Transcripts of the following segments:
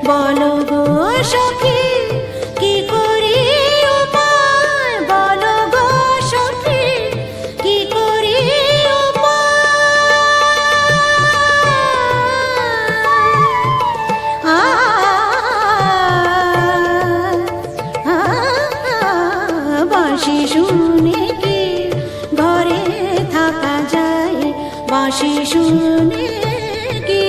বলো গো সখী কি করি উপায়, বলো গো সখী কি করি বাঁশি শুনে কি ঘরে থাকা যায়, বাঁশি শুনে কি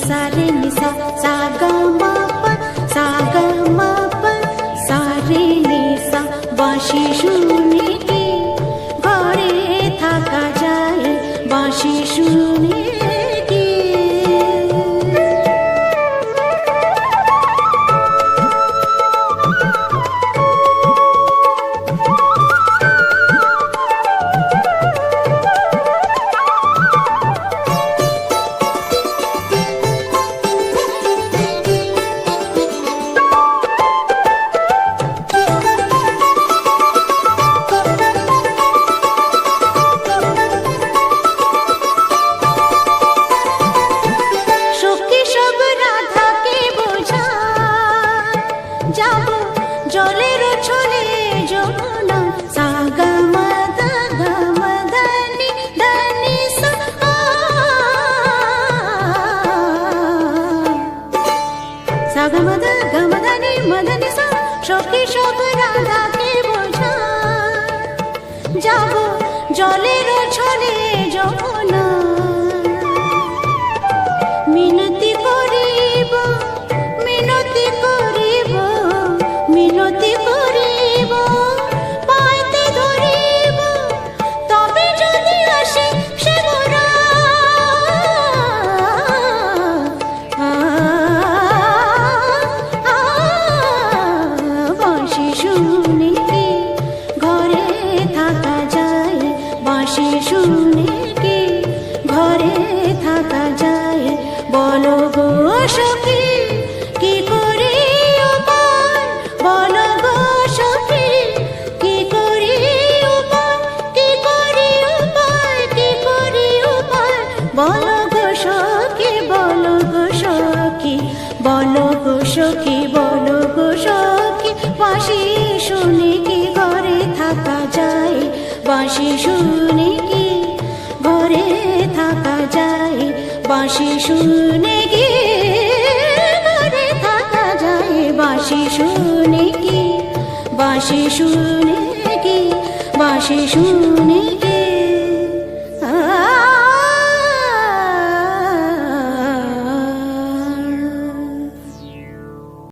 सा रे नि सा सा ग म प सा ग म प सा रे नि सा বাঁশি শুনে কি ঘরে থাকা যায়, বাঁশি শুনে কি জলের ছলে যমুনা সা গ ম দ গ ম দ নি দ নি সা সা গ ম দ গ ম দ নি ম দ নি সা সখী সব রাধাকে বোঝায়, যাব জলের ছলে যমুনা মিনতি করিব, মিনতি করিব, মিনতি করিব, পাইতে ধরিব, তবে যদি আসে সে মোরা বাঁশি শুনে কি ঘরে থাকা যায়, বাঁশি শুনে কি ঘরে থাকা যায়, বলো গো সখী কি করি উপায়, বলো গো সখী কি করি উপায়, কি করি উপায়, কি করি উপায়, বলো গো সখী, বলো গো সখী, বলো গো সখী, বলো গো সখী, বাঁশি শুনে কি ঘরে থাকা যায়, বাঁশি শুনে কি ঘরে থাকা যায়, বাঁশি শুনে কি ঘরে থাকা যায়, বাঁশি শুনে কি, বাঁশি শুনে কি, বাঁশি শুনে কি।